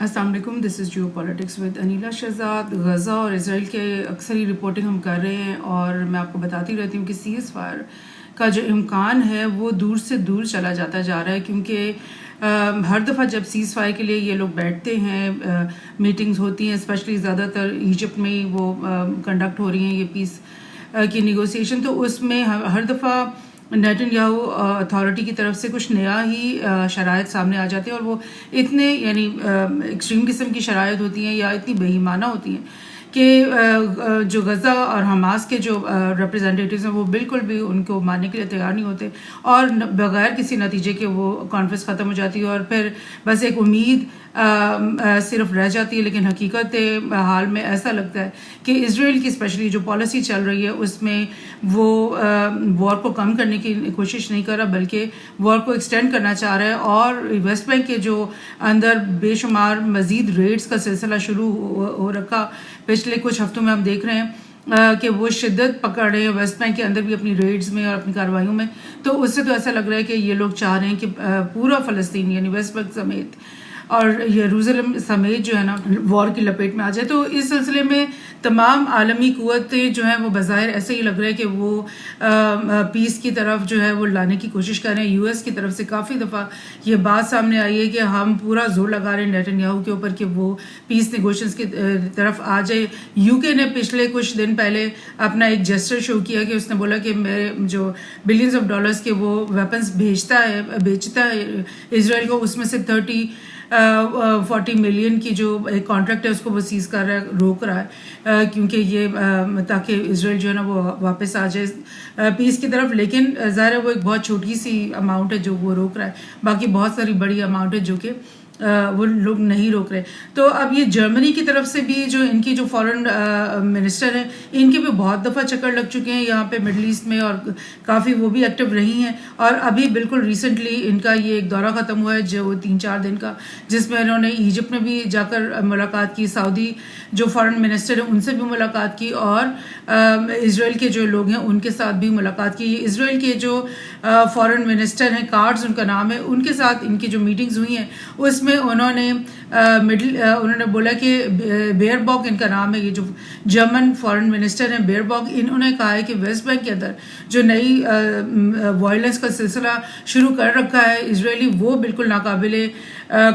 السلام علیکم، دس از Jio politics with Aneela Shahzad. Gaza اور اسرائیل کے اکثر ہی رپورٹنگ ہم کر رہے ہیں اور میں آپ کو بتاتی رہتی ہوں کہ سیز فائر کا جو امکان ہے وہ دور سے دور چلا جاتا جا رہا ہے، کیونکہ ہر دفعہ جب سیز فائر کے لیے یہ لوگ بیٹھتے ہیں، میٹنگز ہوتی ہیں، اسپیشلی زیادہ تر ایجپٹ میں ہی وہ کنڈکٹ ہو رہی ہیں یہ پیس کی نیگوسیشن، تو اس میں ہر دفعہ نیتن یاہو اتھارٹی کی طرف سے کچھ نیا ہی شرائط سامنے آ جاتے ہیں، اور وہ اتنے ایکسٹریم قسم کی شرائط ہوتی ہیں یا اتنی بے ایمانہ ہوتی ہیں کہ جو غزہ اور حماس کے جو ریپرزنٹیٹیوز ہیں وہ بالکل بھی ان کو ماننے کے لیے تیار نہیں ہوتے، اور بغیر کسی نتیجے کے وہ کانفرنس ختم ہو جاتی ہے، اور پھر بس ایک امید صرف رہ جاتی ہے۔ لیکن حقیقت حال میں ایسا لگتا ہے کہ اسرائیل کی اسپیشلی جو پالیسی چل رہی ہے اس میں وہ وار کو کم کرنے کی کوشش نہیں کر رہا، بلکہ وار کو ایکسٹینڈ کرنا چاہ رہا ہے، اور ویسٹ بینک کے جو اندر بے شمار مزید ریڈز کا سلسلہ شروع ہو رکھا پچھلے کچھ ہفتوں میں ہم دیکھ رہے ہیں کہ وہ شدت پکڑ رہے ہیں ویسٹ بینک کے اندر بھی اپنی ریڈز میں اور اپنی کارروائیوں میں۔ تو اس سے تو ایسا لگ رہا ہے کہ یہ لوگ چاہ رہے ہیں کہ پورا فلسطین یعنی ویسٹ بینک سمیت اور یروشلم سمیت جو ہے نا وار کی لپیٹ میں آ جائے۔ تو اس سلسلے میں تمام عالمی قوتیں جو ہیں وہ بظاہر ایسے ہی لگ رہا ہے کہ وہ پیس کی طرف جو ہے وہ لانے کی کوشش کر رہے ہیں۔ یو ایس کی طرف سے کافی دفعہ یہ بات سامنے آئی ہے کہ ہم پورا زور لگا رہے ہیں نیتن یاہو کے اوپر کہ وہ پیس نیگوشیشنز کی طرف آ جائے۔ یو کے نے پچھلے کچھ دن پہلے اپنا ایک جسٹر شو کیا کہ اس نے بولا کہ میں جو بلینز آف ڈالرز کے وہ ویپنز بیچتا ہے اسرائیل کو، اس میں سے 40 ملین کی جو ایک کانٹریکٹ ہے اس کو وہ سیز کر رہا ہے، روک رہا ہے، کیونکہ یہ تاکہ اسرائیل جو ہے نا وہ واپس آ جائے پیس کی طرف۔ لیکن ظاہر ہے وہ ایک بہت چھوٹی سی اماؤنٹ ہے جو وہ روک رہا ہے، باقی بہت ساری بڑی اماؤنٹ ہے جو کہ وہ لوگ نہیں روک رہے۔ تو اب یہ جرمنی کی طرف سے بھی جو ان کی جو فارن منسٹر ہیں ان کے بھی بہت دفعہ چکر لگ چکے ہیں یہاں پہ مڈل ایسٹ میں، اور کافی وہ بھی ایکٹیو رہی ہیں، اور ابھی بالکل ریسنٹلی ان کا یہ ایک دورہ ختم ہوا ہے جو 3-4 دن کا، جس میں انہوں نے ایجپٹ میں بھی جا کر ملاقات کی، سعودی جو فارن منسٹر ہیں ان سے بھی ملاقات کی، اور اسرائیل کے جو لوگ ہیں ان کے ساتھ بھی ملاقات کی۔ اسرائیل کے جو فارن منسٹر ہیں، کارڈز ان کا نام ہے، ان کے ساتھ ان کی جو میٹنگز ہوئی ہیں اس میں انہوں نے بولا کہ بیئر باک ان کا نام ہے، یہ جو جرمن فارن منسٹر ہیں بیئر باک، انہوں نے کہا ہے کہ ویسٹ بینک کے اندر جو نئی وائلنس کا سلسلہ شروع کر رکھا ہے اسرائیلی، وہ بالکل ناقابل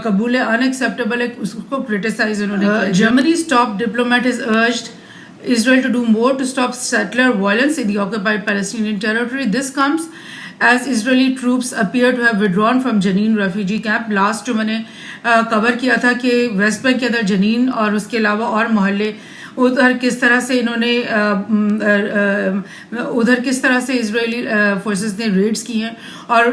قبول ہے، ان ایکسیپٹیبل ہے، اس کو کرٹیسائز انہوں نے کیا۔ جرمنی's top diplomat has urged Israel to do more to stop settler violence in the occupied Palestinian territory. This comes as Israeli troops appear to have withdrawn from Jenin refugee camp. Last جو میں نے کور کیا تھا کہ waste bank کے اندر جنین اور اس کے علاوہ اور محلے ادھر کس طرح سے انہوں نے ادھر کس طرح سے اسرائیلی فورسز نے ریڈز کی ہیں، اور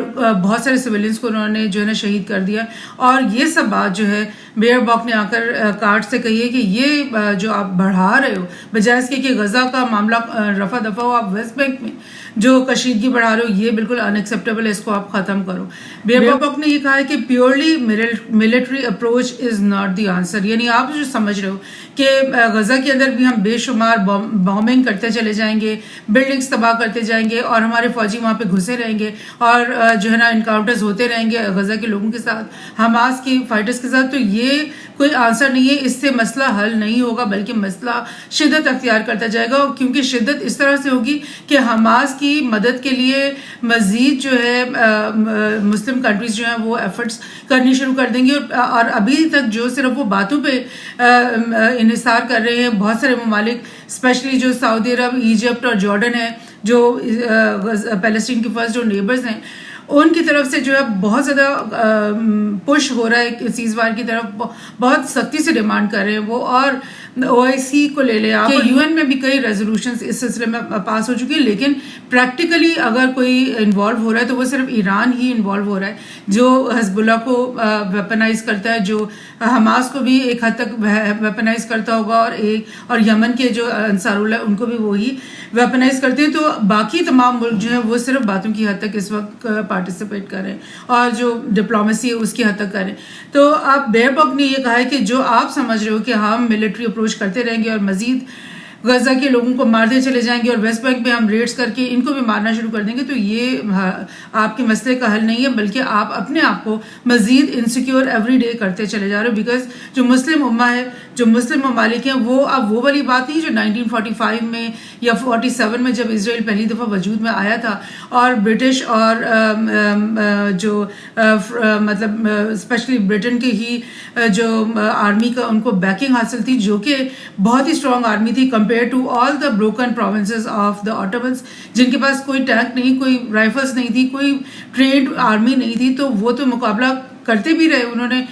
بہت سارے سویلینس کو انہوں نے جو ہے نا شہید کر دیا، اور یہ سب بات جو ہے بیئر باک نے آ کر کارڈ سے کہی ہے کہ یہ جو آپ بڑھا رہے ہو بجائے اس کے کہ غزہ کا معاملہ رفع دفع ہو، آپ ویسٹ بینک میں جو کشیدگی بڑھا رہے ہو یہ بالکل ان ایکسیپٹیبل ہے، اس کو آپ ختم کرو۔ بیئر باک نے یہ کہا ہے کہ purely military approach is not the answer, یعنی آپ جو سمجھ رہے ہو کہ غزہ کے اندر بھی ہم بے شمار بامبنگ کرتے چلے جائیں گے، بلڈنگز تباہ کرتے جائیں گے، اور ہمارے فوجی وہاں پہ گھسے رہیں گے، اور جو ہے نا انکاؤنٹرز ہوتے رہیں گے غزہ کے لوگوں کے ساتھ، حماس کی فائٹرز کے ساتھ، تو یہ کوئی آنسر نہیں ہے، اس سے مسئلہ حل نہیں ہوگا بلکہ مسئلہ شدت اختیار کرتا جائے گا، کیونکہ شدت اس طرح سے ہوگی کہ حماس کی مدد کے لیے مزید جو ہے مسلم کنٹریز جو ہیں وہ ایفرٹس کرنی شروع کر دیں گے، اور ابھی تک جو صرف وہ باتوں پہ انحصار کر رہے ہیں بہت سارے ممالک، اسپیشلی جو سعودی عرب، ایجپٹ اور جارڈن ہے جو پیلسٹین کے فرسٹ جو نیبرز ہیں، ان کی طرف سے جو ہے بہت زیادہ پش ہو رہا ہے سیز وائر کی طرف، بہت سختی سے ڈیمانڈ کر رہے ہیں وہ، اور OIC کو لے لیں آپ، کہ UN میں بھی کئی ریزولوشنز اس سلسلے میں پاس ہو چکی ہیں، لیکن پریکٹیکلی اگر کوئی انوالو ہو رہا ہے تو وہ صرف ایران ہی انوالو ہو رہا ہے، جو حزب اللہ کو ویپنائز کرتا ہے، جو حماس کو بھی ایک حد تک ویپنائز کرتا ہوگا، اور یمن کے جو انصار اللہ ان کو بھی وہی ویپنائز کرتے ہیں، تو باقی تمام ملک جو ہیں وہ صرف باتوں کی حد تک اس وقت پارٹیسپیٹ کر رہے ہیں، اور جو ڈپلومیسی ہے اس کی حد تک کر رہے ہیں۔ تو اب بیئر باک نے یہ کہا ہے کہ جو آپ سمجھ رہے ہو کہ ہم ملٹری اپروچ کرتے رہیں گے اور مزید غزہ کے لوگوں کو مارتے چلے جائیں گے اور ویسٹ بینک میں ہم ریڈز کر کے ان کو بھی مارنا شروع کر دیں گے، تو یہ آپ کے مسئلے کا حل نہیں ہے، بلکہ آپ اپنے آپ کو مزید انسیکیور ایوری ڈے کرتے چلے جا رہے ہو. بیکاز جو مسلم امہ ہے، جو مسلم ممالک ہیں، وہ اب وہ والی بات نہیں جو 1945 میں یا 47 میں جب اسرائیل پہلی دفعہ وجود میں آیا تھا اور برٹش اور جو مطلب اسپیشلی برٹن کے ہی جو آرمی کا ان کو بیکنگ حاصل تھی، جو کہ بہت ہی اسٹرانگ آرمی تھی compare to all the broken provinces of the Ottomans, جن کے پاس کوئی ٹینک نہیں، کوئی رائفلس نہیں تھی، کوئی ٹرینڈ آرمی نہیں تھی، تو وہ تو مقابلہ کرتے بھی رہے. انہوں نے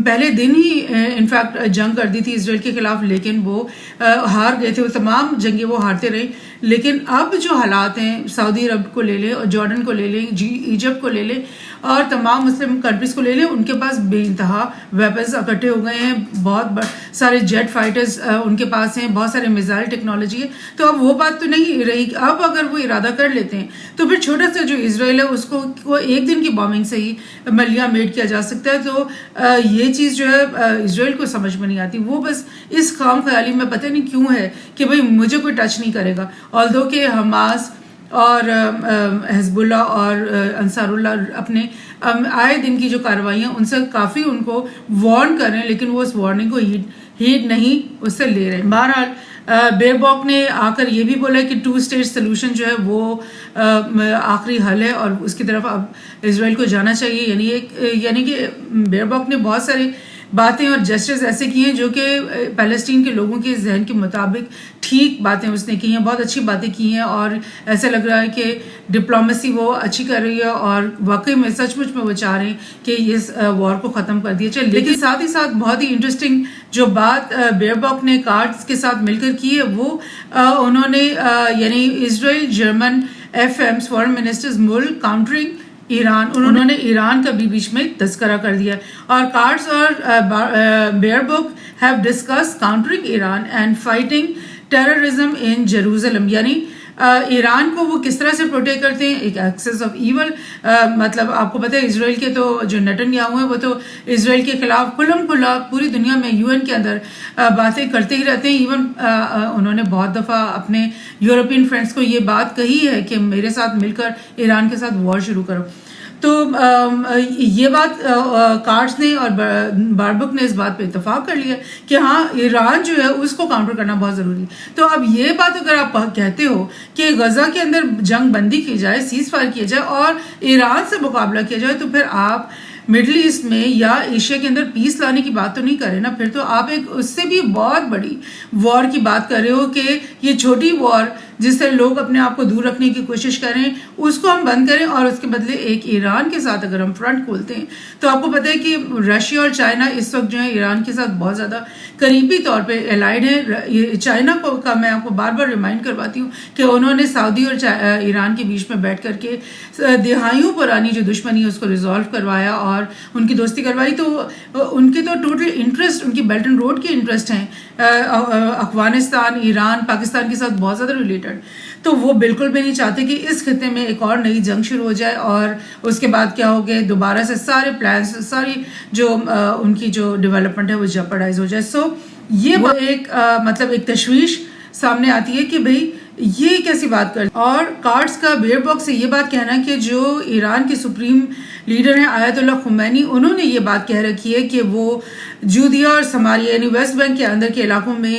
پہلے دن ہی انفیکٹ جنگ کر دی تھی اسرائیل کے خلاف، لیکن وہ ہار گئے تھے. وہ تمام جنگیں وہ ہارتے رہے. لیکن اب جو حالات ہیں، سعودی عرب کو لے لیں اور جارڈن کو لے لیں، ایجپٹ کو لے لیں اور تمام مسلم کنٹریز کو لے لیں، ان کے پاس بے انتہا ویپنز اکٹھے ہو گئے ہیں، بہت سارے جیٹ فائٹرز ان کے پاس ہیں، بہت سارے میزائل ٹیکنالوجی ہے. تو اب وہ بات تو نہیں رہی. اب اگر وہ ارادہ کر لیتے ہیں تو پھر چھوٹا سا جو اسرائیل ہے اس کو ایک دن کی بامبنگ سے ہی ملیہ میٹ کیا جا سکتا ہے. تو یہ چیز جو ہے اسرائیل کو سمجھ میں نہیں آتی. وہ بس اس خام خیالی میں پتہ نہیں کیوں ہے کہ بھئی مجھے کوئی ٹچ نہیں کرے گا. آلدو کہ حماس اور حزب اللہ اور انصار اللہ اپنے آئے دن کی جو کارروائیاں ان سے کافی ان کو وارن کر رہے ہیں، لیکن وہ اس وارننگ کو ہیڈ نہیں اس سے لے رہے ہیں. بہرحال بیئر باک نے آ کر یہ بھی بولا کہ 2 اسٹیٹ سلوشن جو ہے وہ آخری حل ہے اور اس کی طرف اب اسرائیل کو جانا چاہیے. یعنی کہ بیئر باک نے بہت ساری باتیں اور جسٹرز ایسے کی ہیں جو کہ پیلسٹین کے لوگوں کے ذہن کے مطابق ٹھیک باتیں اس نے کی ہیں، بہت اچھی باتیں کی ہیں، اور ایسا لگ رہا ہے کہ ڈپلومیسی وہ اچھی کر رہی ہے اور واقعی میں سچ مچ میں وہ چاہ رہے ہیں کہ اس وار کو ختم کر دیا جائے. لیکن ساتھ ہی ساتھ بہت ہی انٹرسٹنگ جو بات بیئر باک نے کارڈز کے ساتھ مل کر کی ہے، وہ انہوں نے یعنی اسرائیل جرمن FMs فارن منسٹرز ملک کاؤنٹرنگ ایران، انہوں نے ایران کا بھی بیچ میں تذکرہ کر دیا. اور کارڈز اور بیئر بک have discuss countering Iran and fighting terrorism in Jerusalem. یعنی ایران کو وہ کس طرح سے پروٹیکٹ کرتے ہیں، ایک ایکسس آف ایول. مطلب آپ کو پتہ ہے اسرائیل کے تو جو نیتن یاہو ہیں وہ تو اسرائیل کے خلاف کھلم کھلا پوری دنیا میں UN کے اندر باتیں کرتے ہی رہتے ہیں. ایون انہوں نے بہت دفعہ اپنے یورپین فرینڈس کو یہ بات کہی ہے کہ میرے ساتھ مل کر ایران کے ساتھ وار شروع کرو. تو یہ بات کارڈز نے اور باربک نے اس بات پہ اتفاق کر لیا کہ ہاں ایران جو ہے اس کو کاؤنٹر کرنا بہت ضروری ہے. تو اب یہ بات اگر آپ کہتے ہو کہ غزہ کے اندر جنگ بندی کی جائے، سیز فائر کیا جائے اور ایران سے مقابلہ کیا جائے، تو پھر آپ مڈل ایسٹ میں یا ایشیا کے اندر پیس لانے کی بات تو نہیں کر رہے نا. پھر تو آپ ایک اس سے بھی بہت بڑی وار کی بات کر رہے ہو کہ یہ چھوٹی وار جس سے لوگ اپنے آپ کو دور رکھنے کی کوشش کریں اس کو ہم بند کریں، اور اس کے بدلے ایک ایران کے ساتھ اگر ہم فرنٹ کھولتے ہیں. تو آپ کو پتہ ہے کہ رشیا اور چائنا اس وقت جو ہے ایران کے ساتھ بہت زیادہ قریبی طور پہ الائڈ ہیں. چائنا کو کا میں آپ کو بار بار ریمائنڈ کرواتی ہوں کہ انہوں نے سعودی اور ایران کے بیچ میں بیٹھ کر کے دہائیوں پرانی جو دشمنی ہے اس کو ریزالو کروایا اور ان کی دوستی کروائی. تو ان کے تو ٹوٹل انٹرسٹ ان کی بیلٹ اینڈ روڈ کے انٹرسٹ ہیں افغانستان، ایران، پاکستان کے ساتھ بہت زیادہ ریلیٹڈ. تو وہ بالکل بھی نہیں چاہتے کہ اس خطے میں ایک اور نئی جنگ شروع ہو جائے اور اس کے بعد کیا ہو گئے دوبارہ سے سارے پلانس، ساری جو ان کی جو ڈیولپمنٹ ہے وہ جیپرڈائز ہو جائے. سو یہ ایک مطلب ایک تشویش سامنے آتی ہے کہ بھئی یہ کیسی بات کر. اور کارڈز کا بیئر باک سے یہ بات کہنا کہ جو ایران کے سپریم لیڈر ہیں آیت اللہ خمینی، انہوں نے یہ بات کہہ رکھی ہے کہ وہ جودیا اور سماریہ یعنی ویسٹ بینک کے اندر کے علاقوں میں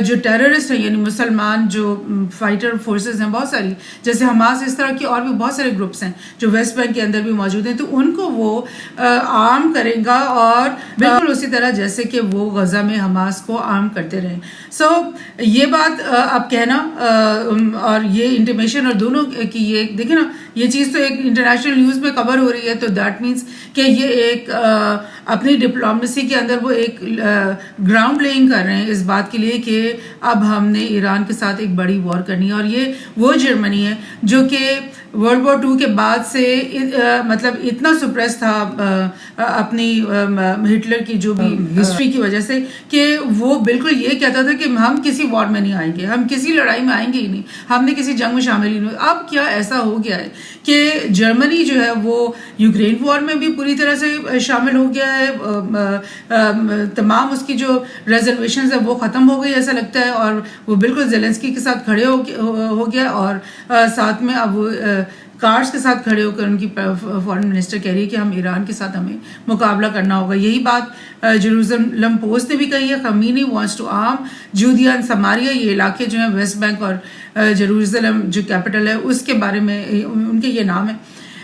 جو ٹیررسٹ ہیں یعنی مسلمان جو فائٹر فورسز ہیں بہت ساری، جیسے حماس، اس طرح کے اور بھی بہت سارے گروپس ہیں جو ویسٹ بینک کے اندر بھی موجود ہیں، تو ان کو وہ عام کرے گا اور بالکل اسی طرح جیسے کہ وہ غزہ میں حماس کو عام کرتے رہیں. سو یہ بات اب کہنا اور یہ انٹیمیشن اور دونوں کی یہ دیکھیں نا، یہ چیز تو ایک انٹرنیشنل نیوز میں کور ہو رہی ہے، تو دیٹ مینس کہ یہ ایک اپنی ڈپلومیسی کے اندر وہ ایک گراؤنڈ لیئنگ کر رہے ہیں اس بات کے لیے کہ اب ہم نے ایران کے ساتھ ایک بڑی وار کرنی ہے. اور یہ وہ جرمنی ہے جو کہ ورلڈ وار 2 کے بعد سے مطلب اتنا سپریس تھا اپنی ہٹلر کی جو بھی ہسٹری کی وجہ سے کہ وہ بالکل یہ کہتا تھا کہ ہم کسی وار میں نہیں آئیں گے، ہم کسی لڑائی میں آئیں گے ہی نہیں، ہم نے کسی جنگ میں شامل ہی نہیں. اب کیا ایسا ہو گیا ہے کہ جرمنی جو ہے وہ یوکرین وار میں بھی پوری طرح سے شامل ہو گیا ہے، تمام اس کی جو ریزرویشنز ہیں وہ ختم ہو گئی ایسا لگتا ہے، اور وہ بالکل زیلنسکی کے ساتھ کھڑے ہو گیا، اور ساتھ میں اب وہ کارڈز کے ساتھ کھڑے ہو کر ان کی فارن منسٹر کہہ رہی ہے کہ ہم ایران کے ساتھ ہمیں مقابلہ کرنا ہوگا. یہی بات جیروزلم پوسٹ نے بھی کہی ہے. Khomeini wants to arm Judea and Samaria, یہ علاقے جو ہیں ویسٹ بینک اور جیروزلم جو کیپٹل ہے اس کے بارے میں ان کے یہ نام ہے،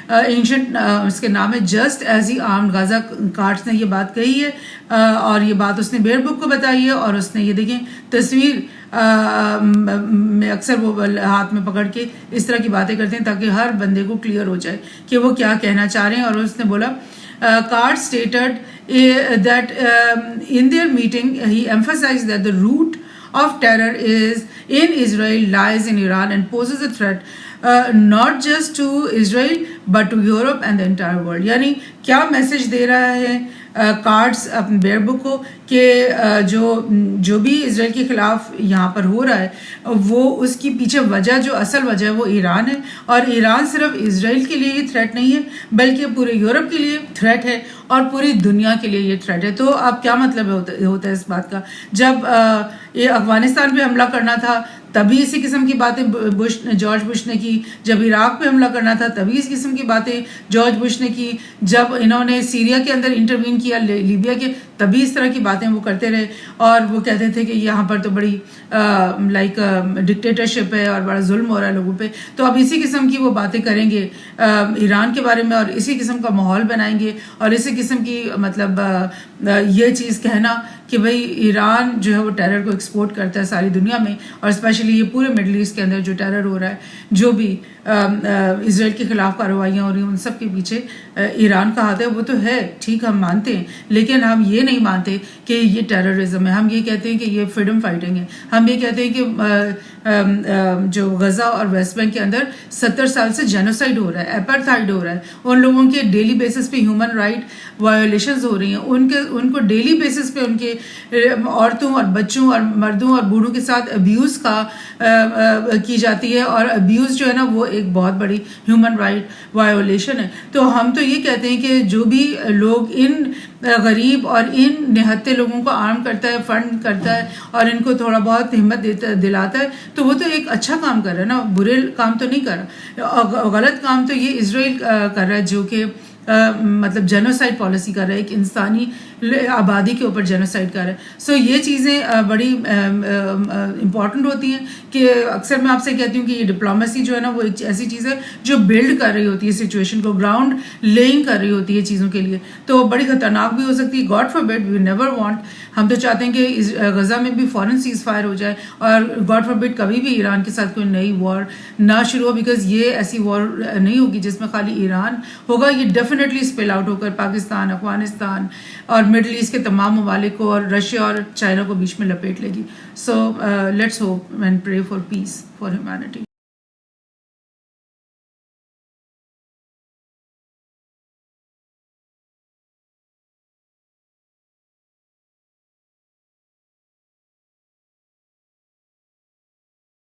اینشنٹ اس کے نام ہے جسٹ ایز ہی آرمڈ غازہ. کارٹس نے یہ بات کہی ہے، اور یہ بات اس نے بیئر بک کو بتائی ہے، اور اس نے یہ دیکھیں تصویر میں اکثر وہ ہاتھ میں پکڑ کے اس طرح کی باتیں کرتے ہیں تاکہ ہر بندے کو کلیئر ہو جائے کہ وہ کیا کہنا چاہ رہے ہیں. اور اس نے بولا Carter stated that in their meeting he emphasized that the root of terror is in Israel lies in Iran and poses a threat not just to Israel but to Europe and the entire world. یعنی کیا message دے رہا ہے cards اپنے beer بک کو کہ جو بھی اسرائیل کے خلاف یہاں پر ہو رہا ہے وہ اس کی پیچھے وجہ جو اصل وجہ ہے وہ ایران ہے، اور ایران صرف اسرائیل کے لیے یہ تھریٹ نہیں ہے بلکہ پورے یورپ کے لیے تھریٹ ہے اور پوری دنیا کے لیے یہ تھریٹ ہے. تو اب کیا مطلب ہوتا ہے اس بات کا؟ جب یہ افغانستان پہ حملہ کرنا تھا تبھی اسی قسم کی باتیں جارج بش نے کی، جب عراق پہ حملہ کرنا تھا تبھی اس قسم کی باتیں جارج بش نے کی، جب انہوں نے سیریا کے اندر انٹروین کیا لیبیا کے تبھی اس طرح کی باتیں وہ کرتے رہے، اور وہ کہتے تھے کہ یہاں پر تو بڑی لائک ڈکٹیٹرشپ ہے اور بڑا ظلم ہو رہا ہے لوگوں پہ. تو اب اسی قسم کی وہ باتیں کریں گے ایران کے بارے میں، اور اسی قسم کا ماحول بنائیں گے، اور اسی قسم کی مطلب یہ چیز کہنا کہ بھئی ایران جو ہے وہ ٹیرر کو ایکسپورٹ کرتا ہے ساری دنیا میں، اور اسپیشلی یہ پورے مڈل ایسٹ کے اندر جو ٹیرر ہو رہا ہے، جو بھی اسرائیل کے خلاف کارروائیاں ہو رہی ہیں ان سب کے پیچھے ایران کا ہاتھ ہے. وہ تو ہے ٹھیک، ہم مانتے ہیں، لیکن ہم یہ نہیں مانتے کہ یہ ٹیررزم ہے. ہم یہ کہتے ہیں کہ یہ فریڈم فائٹنگ ہے. ہم یہ کہتے ہیں کہ جو غزہ اور ویسٹ بینک کے اندر 70 سال سے جینوسائڈ ہو رہا ہے، ایپرتھائڈ ہو رہا ہے، ان لوگوں کے ڈیلی بیسس پہ ہیومن رائٹ وایولیشنز ہو رہی ہیں، ان کو ڈیلی بیسس پہ ان کے عورتوں اور بچوں اور مردوں اور بوڑھوں کے ساتھ ابیوز کی جاتی ہے، اور ابیوز جو ہے نا وہ ایک بہت بڑی ہیومن رائٹ وایولیشن ہے. تو ہم تو یہ کہتے ہیں کہ جو بھی لوگ ان غریب اور ان نہتے لوگوں کو آرم کرتا ہے، فنڈ کرتا ہے اور ان کو تھوڑا بہت ہمت دلاتا ہے، تو وہ تو ایک اچھا کام کر رہا ہے نا، برے کام تو نہیں کر رہا. غلط کام تو یہ اسرائیل کر رہا ہے جو کہ مطلب جینوسائڈ پالیسی کر رہا ہے، ایک انسانی آبادی کے اوپر جینوسائڈ کر رہا ہے. سو یہ چیزیں بڑی امپورٹنٹ ہوتی ہیں کہ اکثر میں آپ سے کہتی ہوں کہ یہ ڈپلومیسی جو ہے نا وہ ایک ایسی چیز ہے جو بلڈ کر رہی ہوتی ہے سچویشن کو، گراؤنڈ لیئنگ کر رہی ہوتی ہے چیزوں کے لیے، تو بڑی خطرناک بھی ہو سکتی ہے. گاڈ فاربڈ، وی نیور وانٹ، ہم تو چاہتے ہیں کہ غزہ میں بھی فوراً سیز فائر ہو جائے، اور گاڈ فاربڈ کبھی بھی ایران کے ساتھ کوئی نئی وار نہ شروع ہو، بیکاز یہ ایسی وار نہیں ہوگی جس میں خالی ایران ہوگا. یہ ڈیفینیٹلی اسپیل آؤٹ ہو کر پاکستان، افغانستان اور مڈل ایسٹ کے تمام ممالک کو اور رشیا اور چائنا کو بیچ میں لپیٹ لے گی. So let's hope and pray for peace for humanity.